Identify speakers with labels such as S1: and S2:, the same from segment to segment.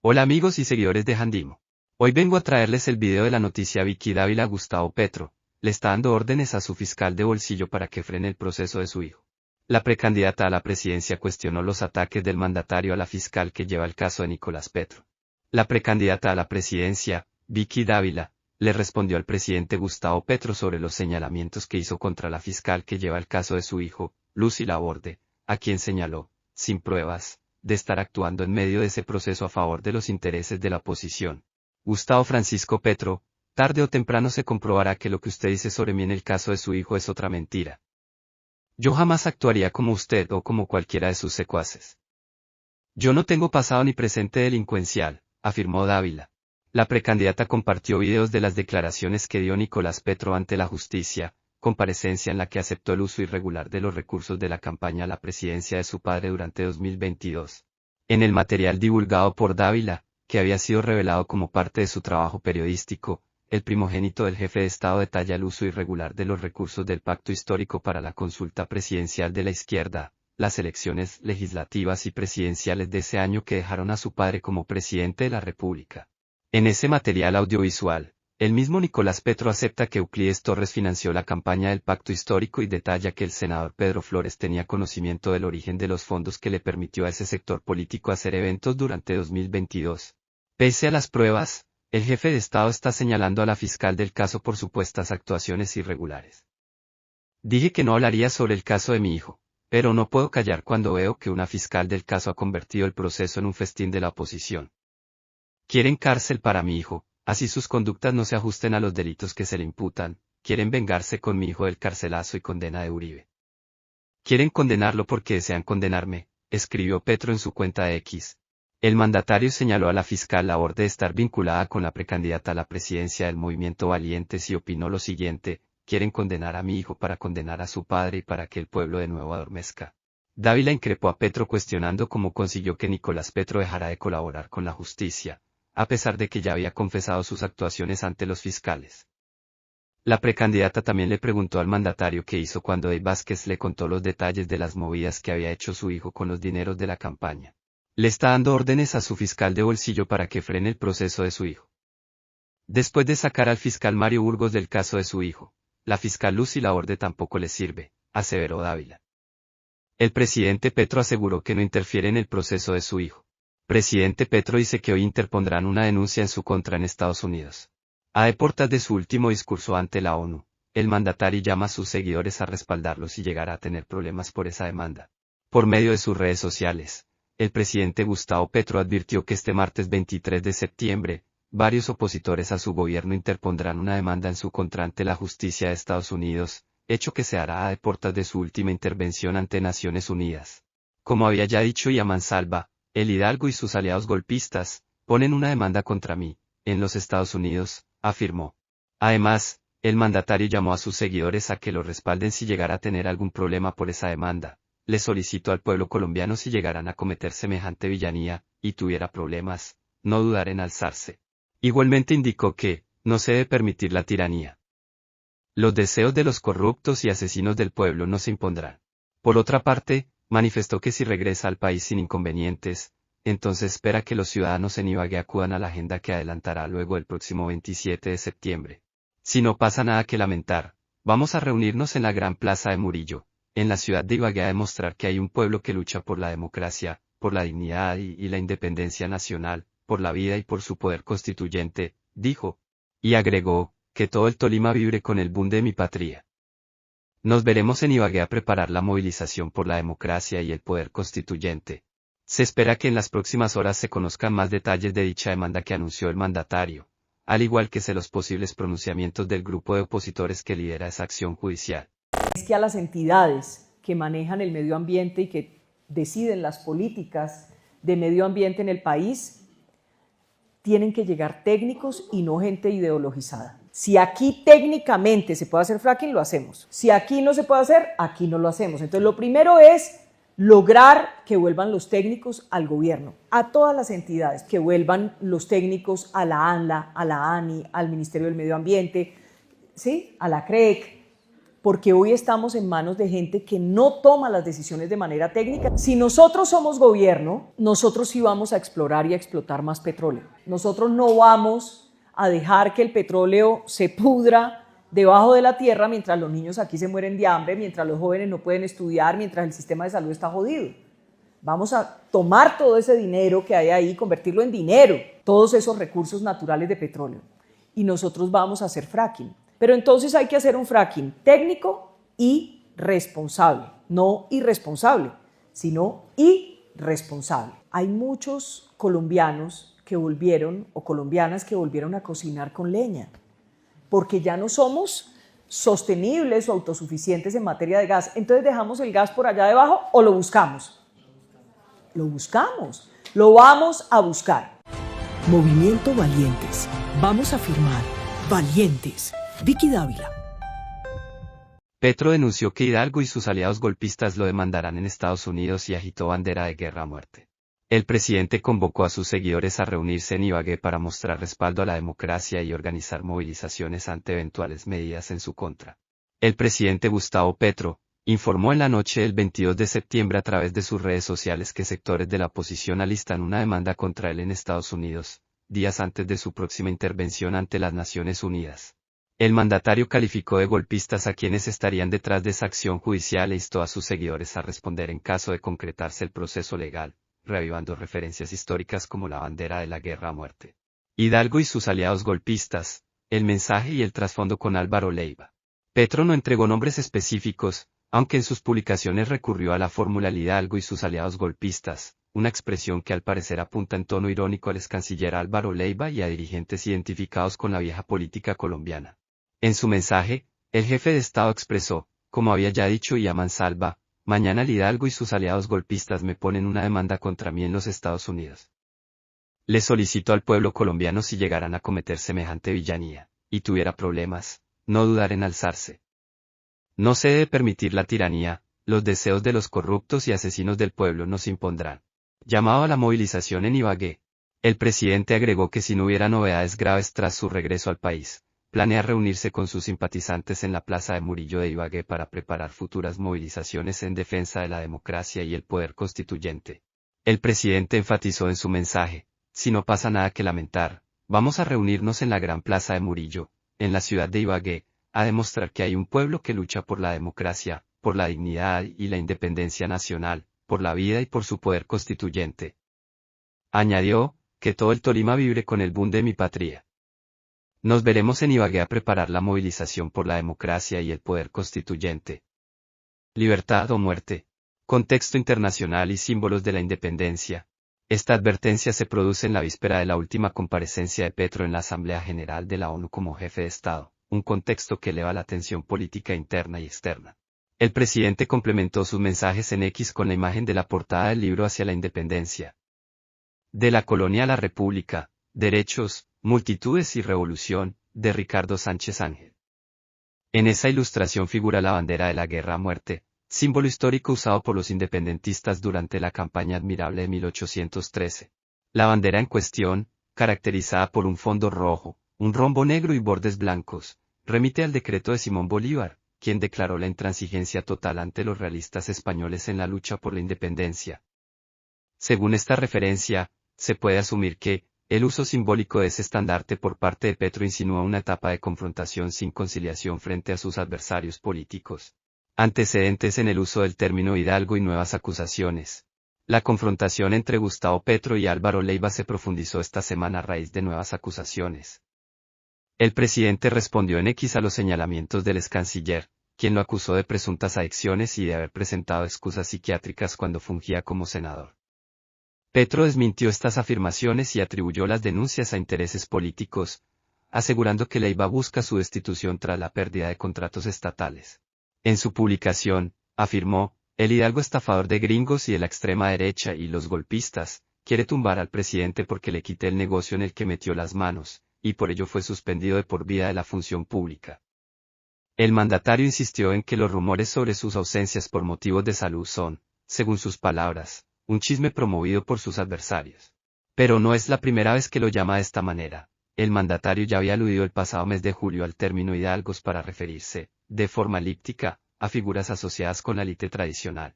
S1: Hola amigos y seguidores de Jandimo. Hoy vengo a traerles el video de la noticia Vicky Dávila. Gustavo Petro le está dando órdenes a su fiscal de bolsillo para que frene el proceso de su hijo. La precandidata a la presidencia cuestionó los ataques del mandatario a la fiscal que lleva el caso de Nicolás Petro. La precandidata a la presidencia, Vicky Dávila, le respondió al presidente Gustavo Petro sobre los señalamientos que hizo contra la fiscal que lleva el caso de su hijo, Lucy Laborde, a quien señaló, sin pruebas, de estar actuando en medio de ese proceso a favor de los intereses de la oposición. Gustavo Francisco Petro, tarde o temprano se comprobará que lo que usted dice sobre mí en el caso de su hijo es otra mentira. Yo jamás actuaría como usted o como cualquiera de sus secuaces. Yo no tengo pasado ni presente delincuencial, afirmó Dávila. La precandidata compartió videos de las declaraciones que dio Nicolás Petro ante la justicia, comparecencia en la que aceptó el uso irregular de los recursos de la campaña a la presidencia de su padre durante 2022. En el material divulgado por Dávila, que había sido revelado como parte de su trabajo periodístico, el primogénito del jefe de Estado detalla el uso irregular de los recursos del pacto histórico para la consulta presidencial de la izquierda, las elecciones legislativas y presidenciales de ese año que dejaron a su padre como presidente de la República. En ese material audiovisual, el mismo Nicolás Petro acepta que Euclides Torres financió la campaña del pacto histórico y detalla que el senador Pedro Flores tenía conocimiento del origen de los fondos que le permitió a ese sector político hacer eventos durante 2022. Pese a las pruebas, el jefe de Estado está señalando a la fiscal del caso por supuestas actuaciones irregulares. Dije que no hablaría sobre el caso de mi hijo, pero no puedo callar cuando veo que una fiscal del caso ha convertido el proceso en un festín de la oposición. Quieren cárcel para mi hijo, así sus conductas no se ajusten a los delitos que se le imputan, quieren vengarse con mi hijo del carcelazo y condena de Uribe. Quieren condenarlo porque desean condenarme, escribió Petro en su cuenta de X. El mandatario señaló a la fiscal Laborde de estar vinculada con la precandidata a la presidencia del Movimiento Valientes y opinó lo siguiente: quieren condenar a mi hijo para condenar a su padre y para que el pueblo de nuevo adormezca. Dávila increpó a Petro cuestionando cómo consiguió que Nicolás Petro dejara de colaborar con la justicia, a pesar de que ya había confesado sus actuaciones ante los fiscales. La precandidata también le preguntó al mandatario qué hizo cuando Dey Vázquez le contó los detalles de las movidas que había hecho su hijo con los dineros de la campaña. Le está dando órdenes a su fiscal de bolsillo para que frene el proceso de su hijo. Después de sacar al fiscal Mario Burgos del caso de su hijo, la fiscal Lucy Laborde tampoco le sirve, aseveró Dávila. El presidente Petro aseguró que no interfiere en el proceso de su hijo. Presidente Petro dice que hoy interpondrán una denuncia en su contra en Estados Unidos. A deportas de su último discurso ante la ONU, el mandatario llama a sus seguidores a respaldarlo si llegara a tener problemas por esa demanda. Por medio de sus redes sociales, el presidente Gustavo Petro advirtió que este martes 23 de septiembre, varios opositores a su gobierno interpondrán una demanda en su contra ante la justicia de Estados Unidos, hecho que se hará a deportas de su última intervención ante Naciones Unidas. Como había ya dicho y a mansalva, el Hidalgo y sus aliados golpistas ponen una demanda contra mí, en los Estados Unidos, afirmó. Además, el mandatario llamó a sus seguidores a que lo respalden si llegara a tener algún problema por esa demanda. Le solicitó al pueblo colombiano si llegaran a cometer semejante villanía, y tuviera problemas, no dudar en alzarse. Igualmente indicó que, no se debe permitir la tiranía. Los deseos de los corruptos y asesinos del pueblo no se impondrán. Por otra parte, manifestó que si regresa al país sin inconvenientes, entonces espera que los ciudadanos en Ibagué acudan a la agenda que adelantará luego el próximo 27 de septiembre. Si no pasa nada que lamentar, vamos a reunirnos en la gran plaza de Murillo, en la ciudad de Ibagué, a demostrar que hay un pueblo que lucha por la democracia, por la dignidad y la independencia nacional, por la vida y por su poder constituyente, dijo. Y agregó, que todo el Tolima vibre con el boom de mi patria. Nos veremos en Ibagué a preparar la movilización por la democracia y el poder constituyente. Se espera que en las próximas horas se conozcan más detalles de dicha demanda que anunció el mandatario, al igual que los posibles pronunciamientos del grupo de opositores que lidera esa acción judicial.
S2: Es que a las entidades que manejan el medio ambiente y que deciden las políticas de medio ambiente en el país, tienen que llegar técnicos y no gente ideologizada. Si aquí técnicamente se puede hacer fracking, lo hacemos. Si aquí no se puede hacer, aquí no lo hacemos. Entonces lo primero es lograr que vuelvan los técnicos al gobierno, a todas las entidades, que vuelvan los técnicos a la ANLA, a la ANI, al Ministerio del Medio Ambiente, ¿sí? A la CREC, porque hoy estamos en manos de gente que no toma las decisiones de manera técnica. Si nosotros somos gobierno, nosotros sí vamos a explorar y a explotar más petróleo. Nosotros no vamos a dejar que el petróleo se pudra debajo de la tierra mientras los niños aquí se mueren de hambre, mientras los jóvenes no pueden estudiar, mientras el sistema de salud está jodido. Vamos a tomar todo ese dinero que hay ahí, convertirlo en dinero, todos esos recursos naturales de petróleo. Y nosotros vamos a hacer fracking. Pero entonces hay que hacer un fracking técnico y responsable. No irresponsable, sino irresponsable. Hay muchos colombianos que volvieron, o colombianas que volvieron a cocinar con leña, porque ya no somos sostenibles o autosuficientes en materia de gas. Entonces dejamos el gas por allá debajo o lo buscamos. Lo buscamos, lo vamos a buscar.
S3: Movimiento Valientes. Vamos a firmar. Valientes. Vicky Dávila.
S1: Petro denunció que Hidalgo y sus aliados golpistas lo demandarán en Estados Unidos y agitó bandera de guerra a muerte. El presidente convocó a sus seguidores a reunirse en Ibagué para mostrar respaldo a la democracia y organizar movilizaciones ante eventuales medidas en su contra. El presidente Gustavo Petro informó en la noche del 22 de septiembre a través de sus redes sociales que sectores de la oposición alistan una demanda contra él en Estados Unidos, días antes de su próxima intervención ante las Naciones Unidas. El mandatario calificó de golpistas a quienes estarían detrás de esa acción judicial e instó a sus seguidores a responder en caso de concretarse el proceso legal, reavivando referencias históricas como la bandera de la guerra a muerte. Hidalgo y sus aliados golpistas, el mensaje y el trasfondo con Álvaro Leiva. Petro no entregó nombres específicos, aunque en sus publicaciones recurrió a la fórmula Hidalgo y sus aliados golpistas, una expresión que al parecer apunta en tono irónico al excanciller Álvaro Leiva y a dirigentes identificados con la vieja política colombiana. En su mensaje, el jefe de Estado expresó, como había ya dicho y a mansalva, mañana el Hidalgo y sus aliados golpistas me ponen una demanda contra mí en los Estados Unidos. Le solicito al pueblo colombiano si llegaran a cometer semejante villanía, y tuviera problemas, no dudar en alzarse. No se debe permitir la tiranía, los deseos de los corruptos y asesinos del pueblo nos impondrán. Llamado a la movilización en Ibagué. El presidente agregó que si no hubiera novedades graves tras su regreso al país, planea reunirse con sus simpatizantes en la Plaza de Murillo de Ibagué para preparar futuras movilizaciones en defensa de la democracia y el poder constituyente. El presidente enfatizó en su mensaje, si no pasa nada que lamentar, vamos a reunirnos en la Gran Plaza de Murillo, en la ciudad de Ibagué, a demostrar que hay un pueblo que lucha por la democracia, por la dignidad y la independencia nacional, por la vida y por su poder constituyente. Añadió, que todo el Tolima vibre con el boom de mi patria. Nos veremos en Ibagué a preparar la movilización por la democracia y el poder constituyente. Libertad o muerte. Contexto internacional y símbolos de la independencia. Esta advertencia se produce en la víspera de la última comparecencia de Petro en la Asamblea General de la ONU como jefe de Estado, un contexto que eleva la tensión política interna y externa. El presidente complementó sus mensajes en X con la imagen de la portada del libro Hacia la Independencia. De la colonia a la república, derechos, multitudes y revolución, de Ricardo Sánchez Ángel. En esa ilustración figura la bandera de la guerra a muerte, símbolo histórico usado por los independentistas durante la campaña admirable de 1813. La bandera en cuestión, caracterizada por un fondo rojo, un rombo negro y bordes blancos, remite al decreto de Simón Bolívar, quien declaró la intransigencia total ante los realistas españoles en la lucha por la independencia. Según esta referencia, se puede asumir que, el uso simbólico de ese estandarte por parte de Petro insinúa una etapa de confrontación sin conciliación frente a sus adversarios políticos. Antecedentes en el uso del término Hidalgo y nuevas acusaciones. La confrontación entre Gustavo Petro y Álvaro Leiva se profundizó esta semana a raíz de nuevas acusaciones. El presidente respondió en X a los señalamientos del excanciller, quien lo acusó de presuntas adicciones y de haber presentado excusas psiquiátricas cuando fungía como senador. Petro desmintió estas afirmaciones y atribuyó las denuncias a intereses políticos, asegurando que Leiva busca su destitución tras la pérdida de contratos estatales. En su publicación, afirmó, el Hidalgo estafador de gringos y de la extrema derecha y los golpistas, quiere tumbar al presidente porque le quité el negocio en el que metió las manos, y por ello fue suspendido de por vida de la función pública. El mandatario insistió en que los rumores sobre sus ausencias por motivos de salud son, según sus palabras, un chisme promovido por sus adversarios. Pero no es la primera vez que lo llama de esta manera. El mandatario ya había aludido el pasado mes de julio al término Hidalgos para referirse, de forma elíptica, a figuras asociadas con la élite tradicional.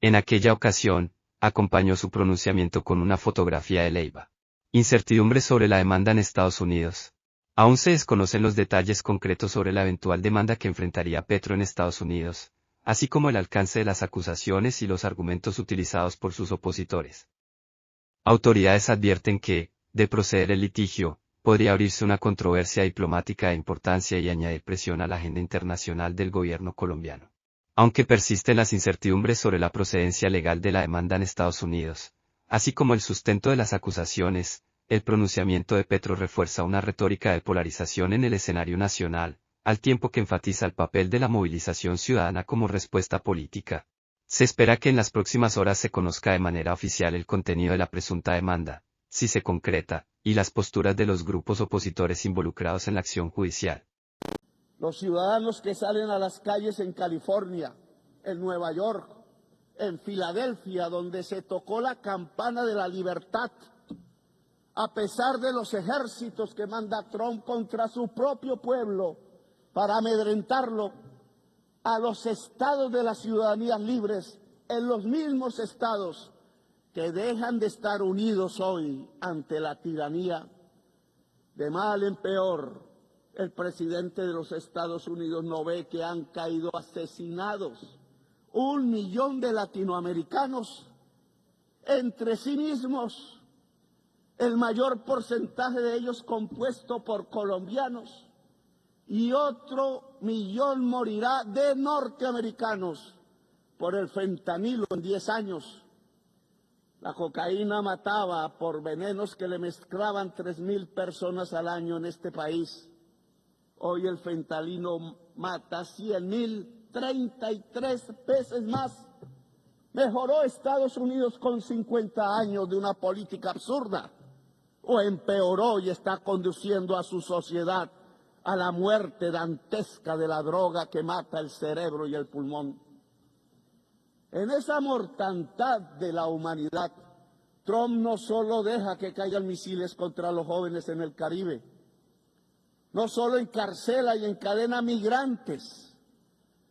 S1: En aquella ocasión, acompañó su pronunciamiento con una fotografía de Leiva. Incertidumbre sobre la demanda en Estados Unidos. Aún se desconocen los detalles concretos sobre la eventual demanda que enfrentaría Petro en Estados Unidos, así como el alcance de las acusaciones y los argumentos utilizados por sus opositores. Autoridades advierten que, de proceder el litigio, podría abrirse una controversia diplomática de importancia y añadir presión a la agenda internacional del gobierno colombiano. Aunque persisten las incertidumbres sobre la procedencia legal de la demanda en Estados Unidos, así como el sustento de las acusaciones, el pronunciamiento de Petro refuerza una retórica de polarización en el escenario nacional, al tiempo que enfatiza el papel de la movilización ciudadana como respuesta política. Se espera que en las próximas horas se conozca de manera oficial el contenido de la presunta demanda, si se concreta, y las posturas de los grupos opositores involucrados en la acción judicial.
S4: Los ciudadanos que salen a las calles en California, en Nueva York, en Filadelfia, donde se tocó la campana de la libertad, a pesar de los ejércitos que manda Trump contra su propio pueblo para amedrentarlo, a los estados de las ciudadanías libres, en los mismos estados que dejan de estar unidos hoy ante la tiranía. De mal en peor, el presidente de los Estados Unidos no ve que han caído asesinados 1 millón de latinoamericanos entre sí mismos, el mayor porcentaje de ellos compuesto por colombianos, y otro 1 millón morirá de norteamericanos por el fentanilo en 10 años. La cocaína mataba por venenos que le mezclaban 3.000 personas al año en este país. Hoy el fentanilo mata 100.000, 33 veces más. ¿Mejoró Estados Unidos con 50 años de una política absurda? ¿O empeoró y está conduciendo a su sociedad a la muerte dantesca de la droga que mata el cerebro y el pulmón? En esa mortandad de la humanidad, Trump no solo deja que caigan misiles contra los jóvenes en el Caribe, no solo encarcela y encadena migrantes,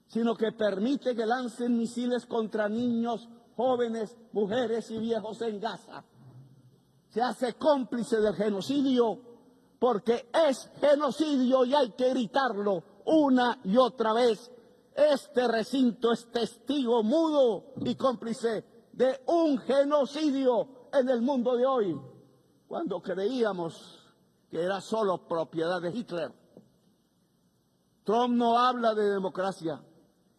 S4: sino que permite que lancen misiles contra niños, jóvenes, mujeres y viejos en Gaza. Se hace cómplice del genocidio porque es genocidio y hay que gritarlo una y otra vez. Este recinto es testigo mudo y cómplice de un genocidio en el mundo de hoy, cuando creíamos que era solo propiedad de Hitler. Trump no habla de democracia,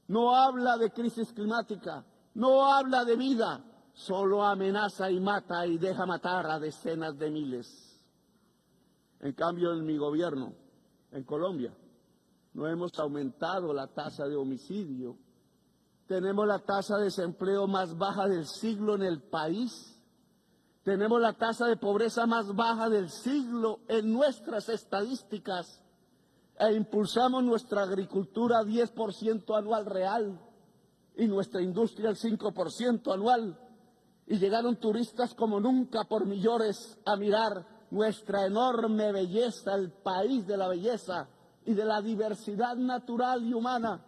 S4: no habla de crisis climática, no habla de vida, solo amenaza y mata y deja matar a decenas de miles. En cambio, en mi gobierno, en Colombia, no hemos aumentado la tasa de homicidio. Tenemos la tasa de desempleo más baja del siglo en el país. Tenemos la tasa de pobreza más baja del siglo en nuestras estadísticas. E impulsamos nuestra agricultura 10% anual real y nuestra industria al 5% anual. Y llegaron turistas como nunca por millones a mirar nuestra enorme belleza, el país de la belleza y de la diversidad natural y humana.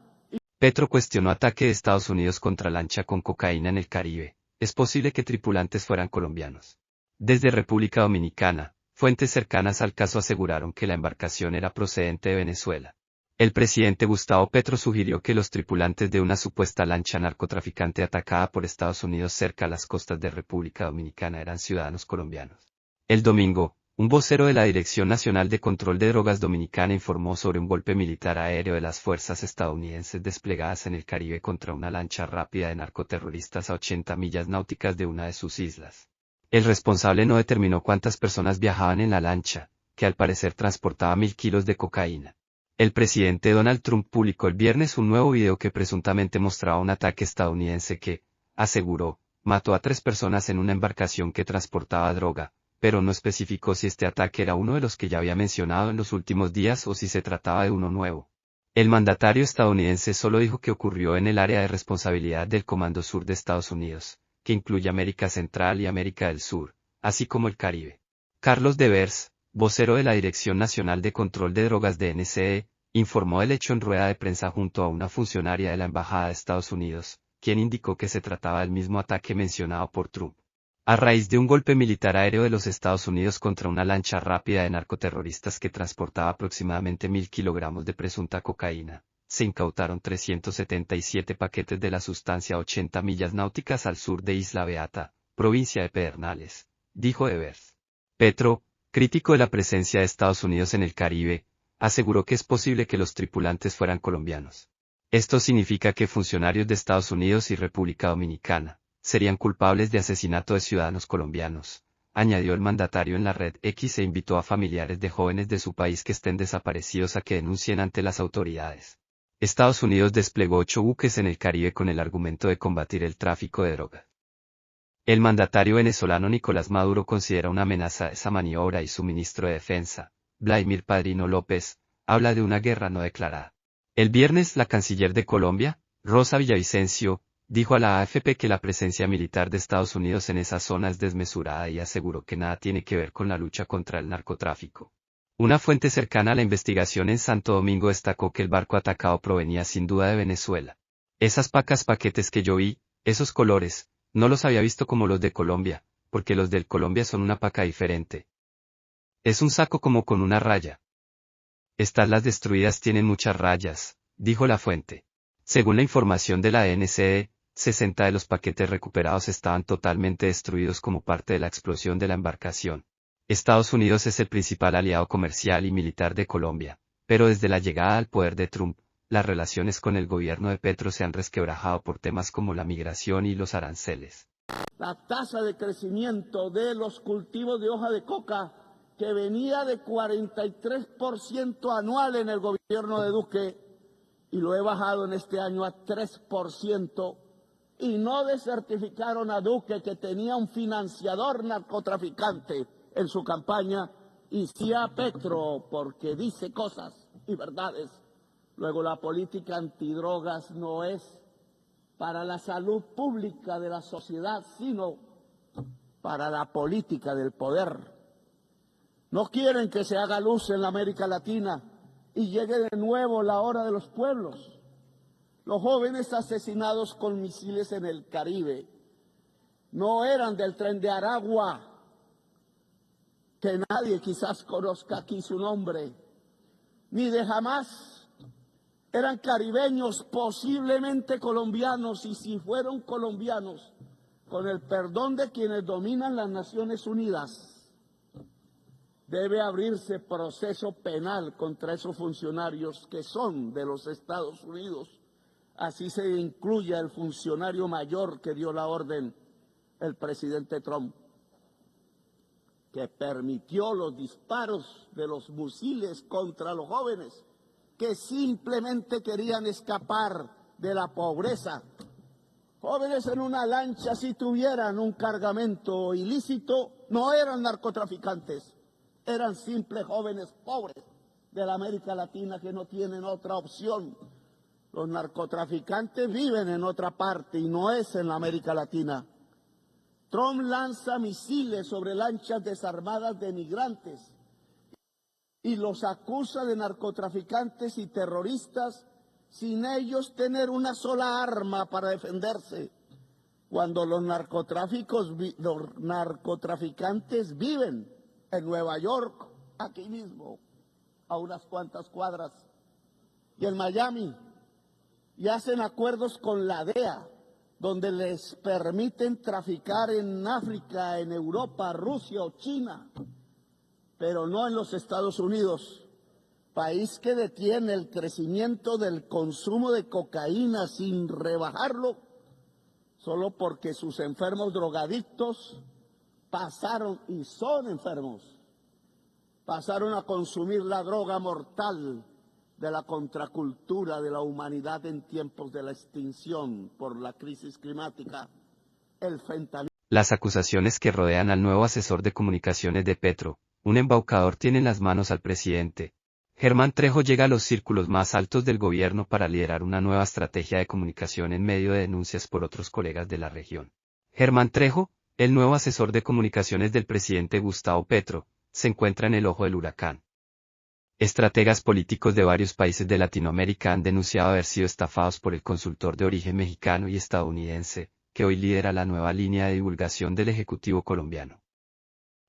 S1: Petro cuestionó ataque de Estados Unidos contra lancha con cocaína en el Caribe. Es posible que tripulantes fueran colombianos. Desde República Dominicana, fuentes cercanas al caso aseguraron que la embarcación era procedente de Venezuela. El presidente Gustavo Petro sugirió que los tripulantes de una supuesta lancha narcotraficante atacada por Estados Unidos cerca a las costas de República Dominicana eran ciudadanos colombianos. El domingo, un vocero de la Dirección Nacional de Control de Drogas Dominicana informó sobre un golpe militar aéreo de las fuerzas estadounidenses desplegadas en el Caribe contra una lancha rápida de narcoterroristas a 80 millas náuticas de una de sus islas. El responsable no determinó cuántas personas viajaban en la lancha, que al parecer transportaba 1.000 kilos de cocaína. El presidente Donald Trump publicó el viernes un nuevo video que presuntamente mostraba un ataque estadounidense que, aseguró, mató a 3 personas en una embarcación que transportaba droga, pero no especificó si este ataque era uno de los que ya había mencionado en los últimos días o si se trataba de uno nuevo. El mandatario estadounidense solo dijo que ocurrió en el área de responsabilidad del Comando Sur de Estados Unidos, que incluye América Central y América del Sur, así como el Caribe. Carlos Devers, vocero de la Dirección Nacional de Control de Drogas DNCE, informó el hecho en rueda de prensa junto a una funcionaria de la Embajada de Estados Unidos, quien indicó que se trataba del mismo ataque mencionado por Trump. A raíz de un golpe militar aéreo de los Estados Unidos contra una lancha rápida de narcoterroristas que transportaba aproximadamente 1.000 kilogramos de presunta cocaína, se incautaron 377 paquetes de la sustancia a 80 millas náuticas al sur de Isla Beata, provincia de Pedernales, dijo Evers. Petro, crítico de la presencia de Estados Unidos en el Caribe, aseguró que es posible que los tripulantes fueran colombianos. Esto significa que funcionarios de Estados Unidos y República Dominicana serían culpables de asesinato de ciudadanos colombianos, añadió el mandatario en la red X e invitó a familiares de jóvenes de su país que estén desaparecidos a que denuncien ante las autoridades. Estados Unidos desplegó 8 buques en el Caribe con el argumento de combatir el tráfico de drogas. El mandatario venezolano Nicolás Maduro considera una amenaza esa maniobra y su ministro de Defensa, Vladimir Padrino López, habla de una guerra no declarada. El viernes la canciller de Colombia, Rosa Villavicencio, dijo a la AFP que la presencia militar de Estados Unidos en esa zona es desmesurada y aseguró que nada tiene que ver con la lucha contra el narcotráfico. Una fuente cercana a la investigación en Santo Domingo destacó que el barco atacado provenía sin duda de Venezuela. Esas paquetes que yo vi, esos colores, no los había visto como los de Colombia, porque los del Colombia son una paca diferente. Es un saco como con una raya. Las destruidas tienen muchas rayas, dijo la fuente. Según la información de la DNCD, 60 de los paquetes recuperados estaban totalmente destruidos como parte de la explosión de la embarcación. Estados Unidos es el principal aliado comercial y militar de Colombia, pero desde la llegada al poder de Trump, las relaciones con el gobierno de Petro se han resquebrajado por temas como la migración y los aranceles.
S4: La tasa de crecimiento de los cultivos de hoja de coca, que venía de 43% anual en el gobierno de Duque, y lo he bajado en este año a 3%, y no desertificaron a Duque, que tenía un financiador narcotraficante en su campaña, y sí a Petro, porque dice cosas y verdades. Luego, la política antidrogas no es para la salud pública de la sociedad, sino para la política del poder. No quieren que se haga luz en la América Latina y llegue de nuevo la hora de los pueblos. Los jóvenes asesinados con misiles en el Caribe no eran del Tren de Aragua, que nadie quizás conozca aquí su nombre, ni de Hamas. Eran caribeños, posiblemente colombianos, y si fueron colombianos, con el perdón de quienes dominan las Naciones Unidas, debe abrirse proceso penal contra esos funcionarios que son de los Estados Unidos. Así se incluye al funcionario mayor que dio la orden, el presidente Trump, que permitió los disparos de los misiles contra los jóvenes que simplemente querían escapar de la pobreza. Jóvenes en una lancha, si tuvieran un cargamento ilícito, no eran narcotraficantes, eran simples jóvenes pobres de la América Latina que no tienen otra opción. Los narcotraficantes viven en otra parte y no es en la América Latina. Trump lanza misiles sobre lanchas desarmadas de migrantes y los acusa de narcotraficantes y terroristas sin ellos tener una sola arma para defenderse, cuando los narcotraficantes viven en Nueva York, aquí mismo, a unas cuantas cuadras, y en Miami, y hacen acuerdos con la DEA, donde les permiten traficar en África, en Europa, Rusia o China, pero no en los Estados Unidos, país que detiene el crecimiento del consumo de cocaína sin rebajarlo, solo porque sus enfermos drogadictos pasaron, y son enfermos, pasaron a consumir la droga mortal de la contracultura de la humanidad en tiempos de la extinción por la crisis climática, el fentanilo.
S1: Las acusaciones que rodean al nuevo asesor de comunicaciones de Petro, un embaucador, tiene en las manos al presidente. Germán Trejo llega a los círculos más altos del gobierno para liderar una nueva estrategia de comunicación en medio de denuncias por otros colegas de la región. Germán Trejo, el nuevo asesor de comunicaciones del presidente Gustavo Petro, se encuentra en el ojo del huracán. Estrategas políticos de varios países de Latinoamérica han denunciado haber sido estafados por el consultor de origen mexicano y estadounidense, que hoy lidera la nueva línea de divulgación del Ejecutivo colombiano.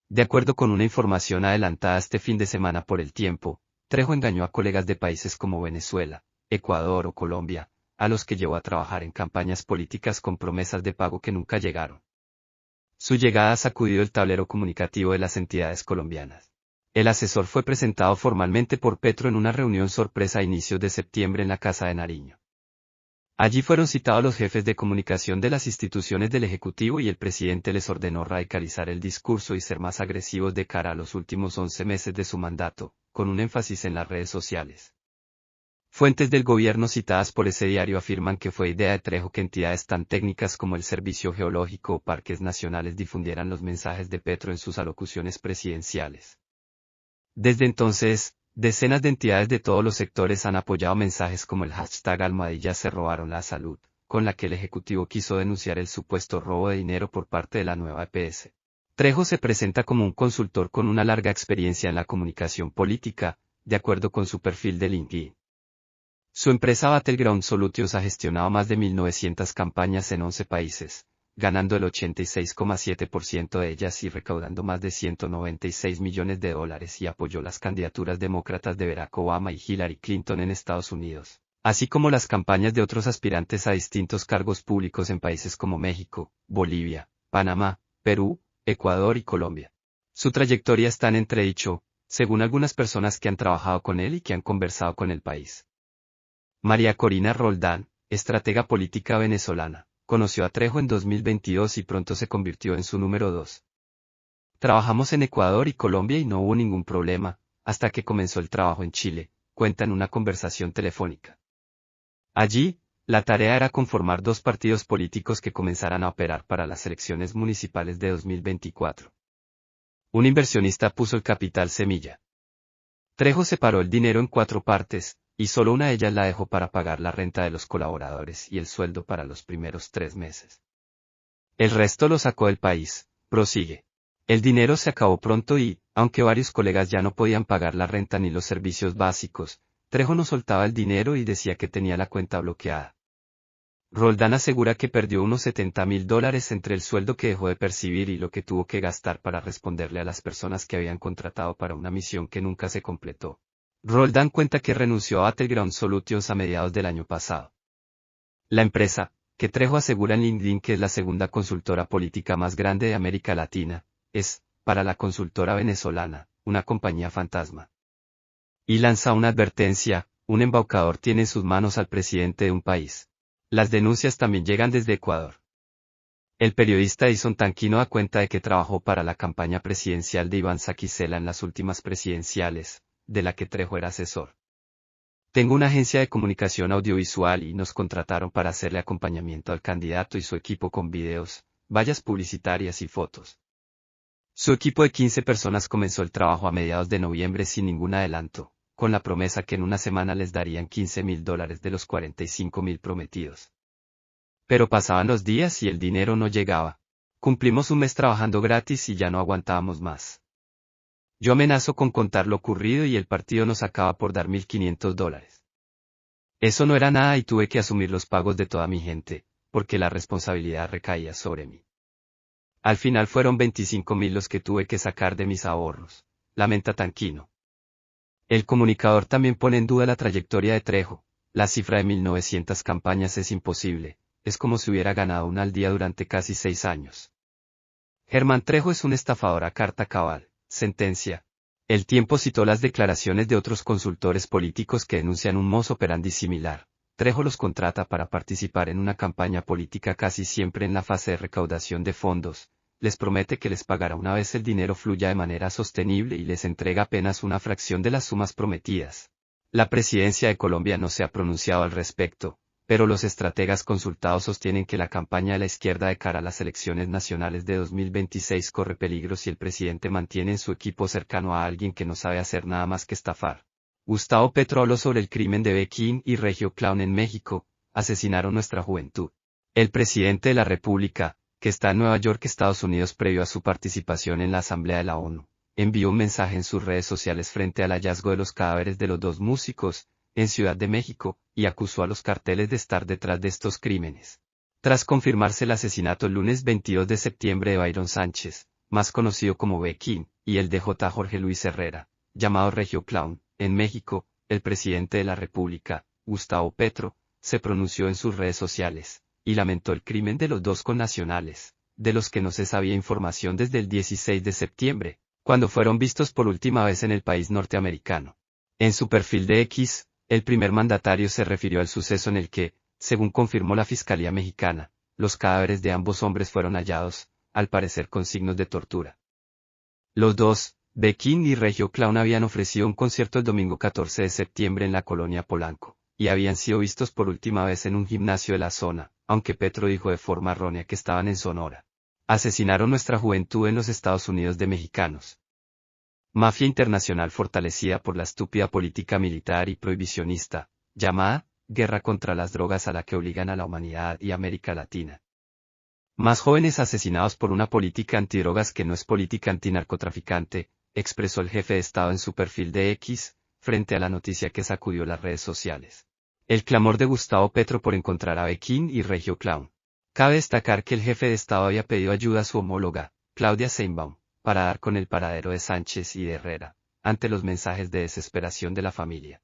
S1: De acuerdo con una información adelantada este fin de semana por El Tiempo, Trejo engañó a colegas de países como Venezuela, Ecuador o Colombia, a los que llevó a trabajar en campañas políticas con promesas de pago que nunca llegaron. Su llegada ha sacudido el tablero comunicativo de las entidades colombianas. El asesor fue presentado formalmente por Petro en una reunión sorpresa a inicios de septiembre en la Casa de Nariño. Allí fueron citados los jefes de comunicación de las instituciones del Ejecutivo y el presidente les ordenó radicalizar el discurso y ser más agresivos de cara a los últimos 11 meses de su mandato, con un énfasis en las redes sociales. Fuentes del gobierno citadas por ese diario afirman que fue idea de Trejo que entidades tan técnicas como el Servicio Geológico o Parques Nacionales difundieran los mensajes de Petro en sus alocuciones presidenciales. Desde entonces, decenas de entidades de todos los sectores han apoyado mensajes como el hashtag #se robaron la salud, con la que el Ejecutivo quiso denunciar el supuesto robo de dinero por parte de la nueva EPS. Trejo se presenta como un consultor con una larga experiencia en la comunicación política, de acuerdo con su perfil de LinkedIn. Su empresa Battleground Solutions ha gestionado más de 1.900 campañas en 11 países, ganando el 86,7% de ellas y recaudando más de $196 millones y apoyó las candidaturas demócratas de Barack Obama y Hillary Clinton en Estados Unidos, así como las campañas de otros aspirantes a distintos cargos públicos en países como México, Bolivia, Panamá, Perú, Ecuador y Colombia. Su trayectoria está en entredicho, según algunas personas que han trabajado con él y que han conversado con El País. María Corina Roldán, estratega política venezolana, conoció a Trejo en 2022 y pronto se convirtió en su número 2. Trabajamos en Ecuador y Colombia y no hubo ningún problema, hasta que comenzó el trabajo en Chile, cuenta en una conversación telefónica. Allí, la tarea era conformar 2 partidos políticos que comenzaran a operar para las elecciones municipales de 2024. Un inversionista puso el capital semilla. Trejo separó el dinero en 4 partes, y solo una de ellas la dejó para pagar la renta de los colaboradores y el sueldo para los primeros 3 meses. El resto lo sacó del país, prosigue. El dinero se acabó pronto y, aunque varios colegas ya no podían pagar la renta ni los servicios básicos, Trejo no soltaba el dinero y decía que tenía la cuenta bloqueada. Roldán asegura que perdió unos $70.000 entre el sueldo que dejó de percibir y lo que tuvo que gastar para responderle a las personas que habían contratado para una misión que nunca se completó. Roldán cuenta que renunció a Battleground Solutions a mediados del año pasado. La empresa, que Trejo asegura en LinkedIn que es la segunda consultora política más grande de América Latina, es, para la consultora venezolana, una compañía fantasma. Y lanza una advertencia: un embaucador tiene en sus manos al presidente de un país. Las denuncias también llegan desde Ecuador. El periodista Edison Tanquino da cuenta de que trabajó para la campaña presidencial de Iván Saquicela en las últimas presidenciales, de la que Trejo era asesor. Tengo una agencia de comunicación audiovisual y nos contrataron para hacerle acompañamiento al candidato y su equipo con videos, vallas publicitarias y fotos. Su equipo de 15 personas comenzó el trabajo a mediados de noviembre sin ningún adelanto, con la promesa que en una semana les darían $15.000 de los $45.000 prometidos. Pero pasaban los días y el dinero no llegaba. Cumplimos un mes trabajando gratis y ya no aguantábamos más. Yo amenazo con contar lo ocurrido y el partido nos acaba por dar $1.500. Eso no era nada y tuve que asumir los pagos de toda mi gente, porque la responsabilidad recaía sobre mí. Al final fueron $25.000 los que tuve que sacar de mis ahorros, lamenta Tanquino. El comunicador también pone en duda la trayectoria de Trejo. La cifra de 1.900 campañas es imposible, es como si hubiera ganado una al día durante casi 6 años. Germán Trejo es un estafador a carta cabal. Sentencia. El Tiempo citó las declaraciones de otros consultores políticos que denuncian un modus operandi similar. Trejo los contrata para participar en una campaña política casi siempre en la fase de recaudación de fondos, les promete que les pagará una vez el dinero fluya de manera sostenible y les entrega apenas una fracción de las sumas prometidas. La presidencia de Colombia no se ha pronunciado al respecto, pero los estrategas consultados sostienen que la campaña de la izquierda de cara a las elecciones nacionales de 2026 corre peligro si el presidente mantiene en su equipo cercano a alguien que no sabe hacer nada más que estafar. Gustavo Petro habló sobre el crimen de Bequín y Regio Clown en México: asesinaron nuestra juventud. El presidente de la República, que está en Nueva York, Estados Unidos previo a su participación en la Asamblea de la ONU, envió un mensaje en sus redes sociales frente al hallazgo de los cadáveres de los dos músicos, en Ciudad de México, y acusó a los carteles de estar detrás de estos crímenes. Tras confirmarse el asesinato el lunes 22 de septiembre de Byron Sánchez, más conocido como Bequín, y el de J. Jorge Luis Herrera, llamado Regio Clown, en México, el presidente de la República, Gustavo Petro, se pronunció en sus redes sociales, y lamentó el crimen de los dos connacionales, de los que no se sabía información desde el 16 de septiembre, cuando fueron vistos por última vez en el país norteamericano. En su perfil de X, el primer mandatario se refirió al suceso en el que, según confirmó la Fiscalía Mexicana, los cadáveres de ambos hombres fueron hallados, al parecer con signos de tortura. Los dos, Bequín y Regio Clown, habían ofrecido un concierto el domingo 14 de septiembre en la colonia Polanco, y habían sido vistos por última vez en un gimnasio de la zona, aunque Petro dijo de forma errónea que estaban en Sonora. Asesinaron nuestra juventud en los Estados Unidos de mexicanos. Mafia internacional fortalecida por la estúpida política militar y prohibicionista, llamada guerra contra las drogas, a la que obligan a la humanidad y América Latina. Más jóvenes asesinados por una política antidrogas que no es política antinarcotraficante, expresó el jefe de Estado en su perfil de X, frente a la noticia que sacudió las redes sociales. El clamor de Gustavo Petro por encontrar a Bequín y Regio Clown. Cabe destacar que el jefe de Estado había pedido ayuda a su homóloga, Claudia Sheinbaum, para dar con el paradero de Sánchez y de Herrera, ante los mensajes de desesperación de la familia.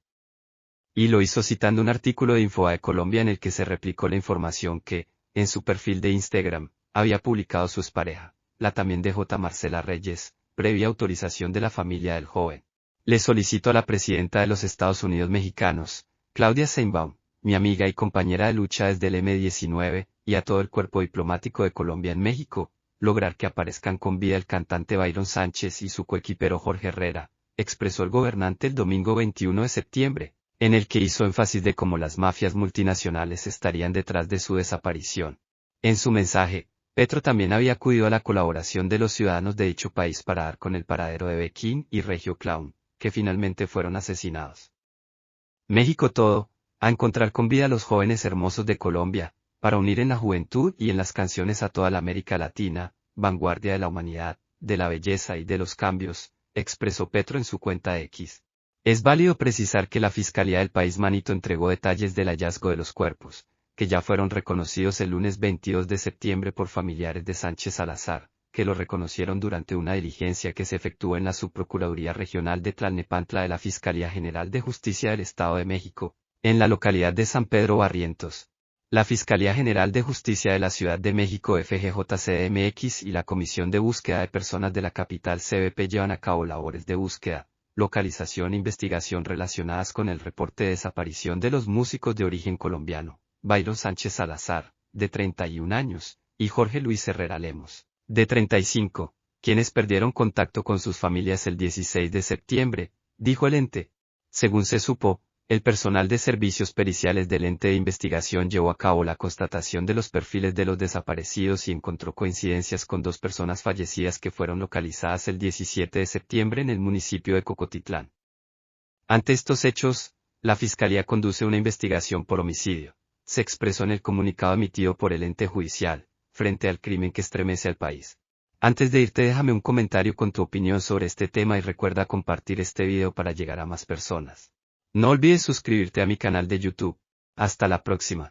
S1: Y lo hizo citando un artículo de Infobae Colombia en el que se replicó la información que, en su perfil de Instagram, había publicado su expareja, la también DJ Marcela Reyes, previa autorización de la familia del joven. Le solicito a la presidenta de los Estados Unidos mexicanos, Claudia Sheinbaum, mi amiga y compañera de lucha desde el M-19, y a todo el cuerpo diplomático de Colombia en México, lograr que aparezcan con vida el cantante Byron Sánchez y su coequipero Jorge Herrera, expresó el gobernante el domingo 21 de septiembre, en el que hizo énfasis de cómo las mafias multinacionales estarían detrás de su desaparición. En su mensaje, Petro también había acudido a la colaboración de los ciudadanos de dicho país para dar con el paradero de Bequín y Regio Clown, que finalmente fueron asesinados. México todo, a encontrar con vida a los jóvenes hermosos de Colombia, para unir en la juventud y en las canciones a toda la América Latina, vanguardia de la humanidad, de la belleza y de los cambios, expresó Petro en su cuenta X. Es válido precisar que la Fiscalía del país manito entregó detalles del hallazgo de los cuerpos, que ya fueron reconocidos el lunes 22 de septiembre por familiares de Sánchez Salazar, que lo reconocieron durante una diligencia que se efectuó en la Subprocuraduría Regional de Tlalnepantla de la Fiscalía General de Justicia del Estado de México, en la localidad de San Pedro Barrientos. La Fiscalía General de Justicia de la Ciudad de México FGJ-CDMX y la Comisión de Búsqueda de Personas de la capital CBP llevan a cabo labores de búsqueda, localización e investigación relacionadas con el reporte de desaparición de los músicos de origen colombiano, Byron Sánchez Salazar, de 31 años, y Jorge Luis Herrera Lemos, de 35, quienes perdieron contacto con sus familias el 16 de septiembre, dijo el ente. Según se supo, el personal de servicios periciales del ente de investigación llevó a cabo la constatación de los perfiles de los desaparecidos y encontró coincidencias con dos personas fallecidas que fueron localizadas el 17 de septiembre en el municipio de Cocotitlán. Ante estos hechos, la Fiscalía conduce una investigación por homicidio, se expresó en el comunicado emitido por el ente judicial, frente al crimen que estremece al país. Antes de irte, déjame un comentario con tu opinión sobre este tema y recuerda compartir este video para llegar a más personas. No olvides suscribirte a mi canal de YouTube. Hasta la próxima.